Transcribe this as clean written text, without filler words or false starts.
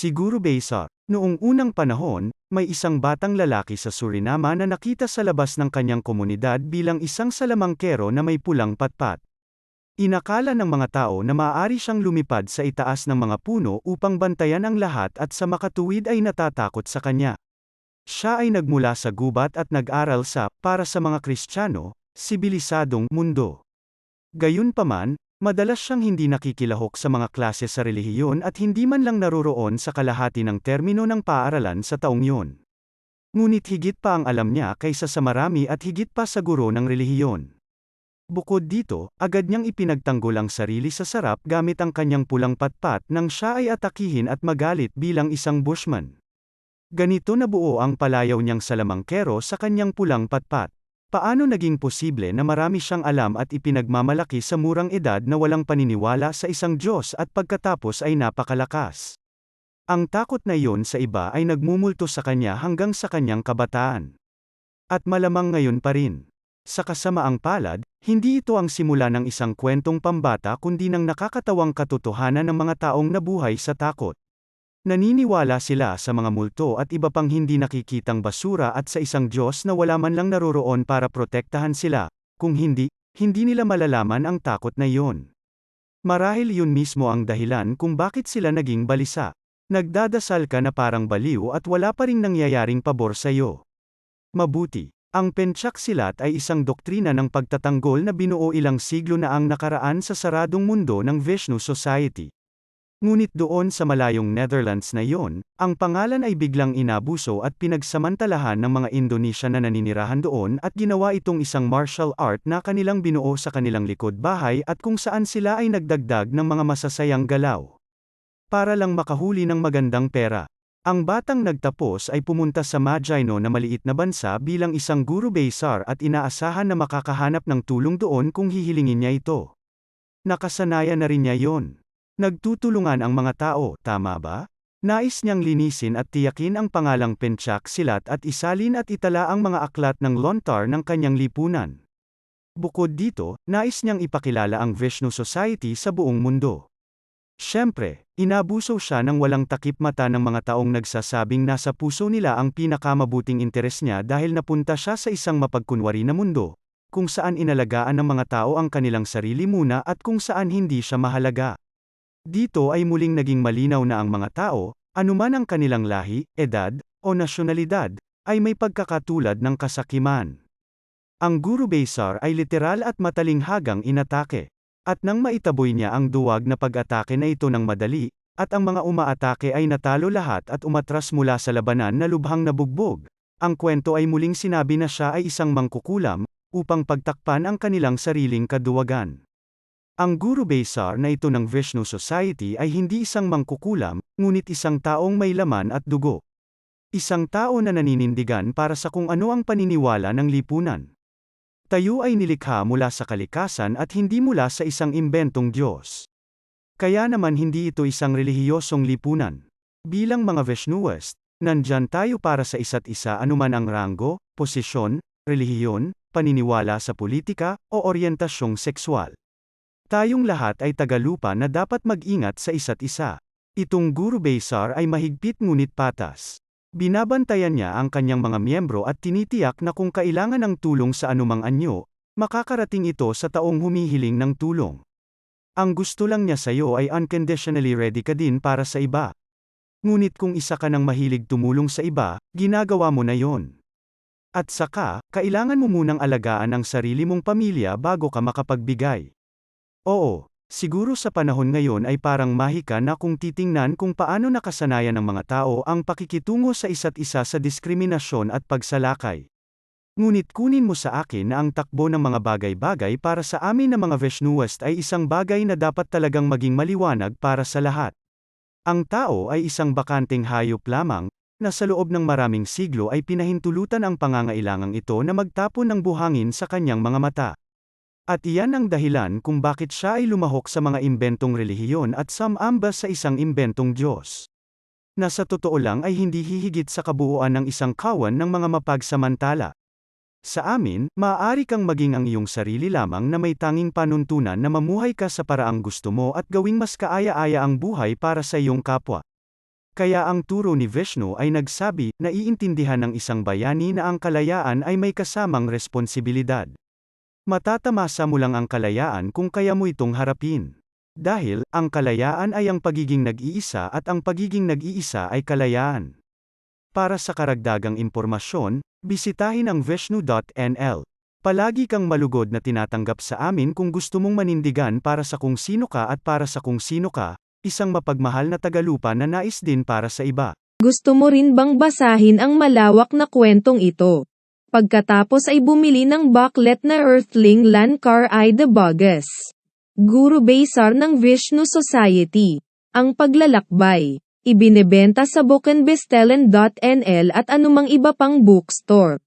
Siguro Besa, noong unang panahon, may isang batang lalaki sa Suriname na nakita sa labas ng kanyang komunidad bilang isang salamangkero na may pulang patpat. Inakala ng mga tao na maaari siyang lumipad sa itaas ng mga puno upang bantayan ang lahat at sa makatuwid ay natatakot sa kanya. Siya ay nagmula sa gubat at nag-aral sa, para sa mga Kristiyano, sibilisadong mundo. Gayunpaman, madalas siyang hindi nakikilahok sa mga klase sa relihiyon at hindi man lang naroroon sa kalahati ng termino ng paaralan sa taong yun. Ngunit higit pa ang alam niya kaysa sa marami at higit pa sa guro ng relihiyon. Bukod dito, agad niyang ipinagtanggol ang sarili sa sarap gamit ang kanyang pulang patpat nang siya ay atakihin at magalit bilang isang bushman. Ganito nabuo ang palayaw niyang salamangkero sa kanyang pulang patpat. Paano naging posible na marami siyang alam at ipinagmamalaki sa murang edad na walang paniniwala sa isang Diyos at pagkatapos ay napakalakas? Ang takot na iyon sa iba ay nagmumulto sa kanya hanggang sa kanyang kabataan. At malamang ngayon pa rin. Sa kasamaang palad, hindi ito ang simula ng isang kwentong pambata kundi ng nakakatawang katotohanan ng mga taong nabuhay sa takot. Naniniwala sila sa mga multo at iba pang hindi nakikitang basura at sa isang Diyos na wala man lang naroroon para protektahan sila, kung hindi, hindi nila malalaman ang takot na iyon. Marahil yun mismo ang dahilan kung bakit sila naging balisa. Nagdadasal ka na parang baliw at wala pa ring nangyayaring pabor sa iyo. Mabuti. Ang Pencak Silat ay isang doktrina ng pagtatanggol na binuo ilang siglo na ang nakaraan sa saradong mundo ng Vishnu Society. Ngunit doon sa malayong Netherlands na iyon, ang pangalan ay biglang inabuso at pinagsamantalahan ng mga Indonesian na naninirahan doon at ginawa itong isang martial art na kanilang binuo sa kanilang likod bahay at kung saan sila ay nagdagdag ng mga masasayang galaw. Para lang makahuli ng magandang pera. Ang batang nagtapos ay pumunta sa Majino na maliit na bansa bilang isang guru Besar at inaasahan na makakahanap ng tulong doon kung hihilingin niya ito. Nakasanayan na rin niya yon. Nagtutulungan ang mga tao, tama ba? Nais niyang linisin at tiyakin ang pangalang Pencak Silat at isalin at itala ang mga aklat ng lontar ng kanyang lipunan. Bukod dito, nais niyang ipakilala ang Vishnu Society sa buong mundo. Siyempre, inabuso siya ng walang takip mata ng mga taong nagsasabing nasa puso nila ang pinakamabuting interes niya dahil napunta siya sa isang mapagkunwari na mundo, kung saan inalagaan ng mga tao ang kanilang sarili muna at kung saan hindi siya mahalaga. Dito ay muling naging malinaw na ang mga tao, anuman ang kanilang lahi, edad, o nasyonalidad, ay may pagkakatulad ng kasakiman. Ang Guru Besar ay literal at matalinghagang inatake. At nang maitaboy niya ang duwag na pag-atake na ito ng madali, at ang mga umaatake ay natalo lahat at umatras mula sa labanan na lubhang nabugbog, ang kwento ay muling sinabi na siya ay isang mangkukulam, upang pagtakpan ang kanilang sariling kaduwagan. Ang Guru Besar na ito ng Vishnu Society ay hindi isang mangkukulam, ngunit isang taong may laman at dugo. Isang tao na naninindigan para sa kung ano ang paniniwala ng lipunan. Tayo ay nilikha mula sa kalikasan at hindi mula sa isang imbentong Diyos. Kaya naman hindi ito isang relihiyosong lipunan. Bilang mga Vishnuist, nandyan tayo para sa isa't isa anuman ang ranggo, posisyon, relihiyon, paniniwala sa politika, o oryentasyong sexual. Tayong lahat ay tagalupa na dapat mag-ingat sa isa't isa. Itong Guru Besar ay mahigpit ngunit patas. Binabantayan niya ang kanyang mga miyembro at tinitiyak na kung kailangan ng tulong sa anumang anyo, makakarating ito sa taong humihiling ng tulong. Ang gusto lang niya sa iyo ay unconditionally ready ka din para sa iba. Ngunit kung isa ka ng mahilig tumulong sa iba, ginagawa mo na yon. At saka, kailangan mo munang alagaan ang sarili mong pamilya bago ka makapagbigay. Oo, siguro sa panahon ngayon ay parang mahika na kung titingnan kung paano nakasanayan ng mga tao ang pakikitungo sa isa't isa sa diskriminasyon at pagsalakay. Ngunit kunin mo sa akin na ang takbo ng mga bagay-bagay para sa amin na mga Vishnuist ay isang bagay na dapat talagang maging maliwanag para sa lahat. Ang tao ay isang bakanteng hayop lamang, na sa loob ng maraming siglo ay pinahintulutan ang pangangailangang ito na magtapon ng buhangin sa kanyang mga mata. At iyan ang dahilan kung bakit siya ay lumahok sa mga imbentong relihiyon at sumamba sa isang imbentong Diyos. Na sa totoo lang ay hindi hihigit sa kabuuan ng isang kawan ng mga mapagsamantala. Sa amin, maaari kang maging ang iyong sarili lamang na may tanging panuntunan na mamuhay ka sa paraang gusto mo at gawing mas kaaya-aya ang buhay para sa iyong kapwa. Kaya ang turo ni Vishnu ay nagsabi, naiintindihan ng isang bayani na ang kalayaan ay may kasamang responsibilidad. Matatamasa mo lang ang kalayaan kung kaya mo itong harapin. Dahil, ang kalayaan ay ang pagiging nag-iisa at ang pagiging nag-iisa ay kalayaan. Para sa karagdagang impormasyon, bisitahin ang vishnu.nl. Palagi kang malugod na tinatanggap sa amin kung gusto mong manindigan para sa kung sino ka at para sa kung sino ka, isang mapagmahal na tagalupa na nais din para sa iba. Gusto mo rin bang basahin ang malawak na kwentong ito? Pagkatapos ay bumili ng booklet na Earthling Lankar I the Bogus. Guru Besar ng Vishnu Society. Ang paglalakbay. Ibinebenta sa bookandbestellen.nl at anumang iba pang bookstore.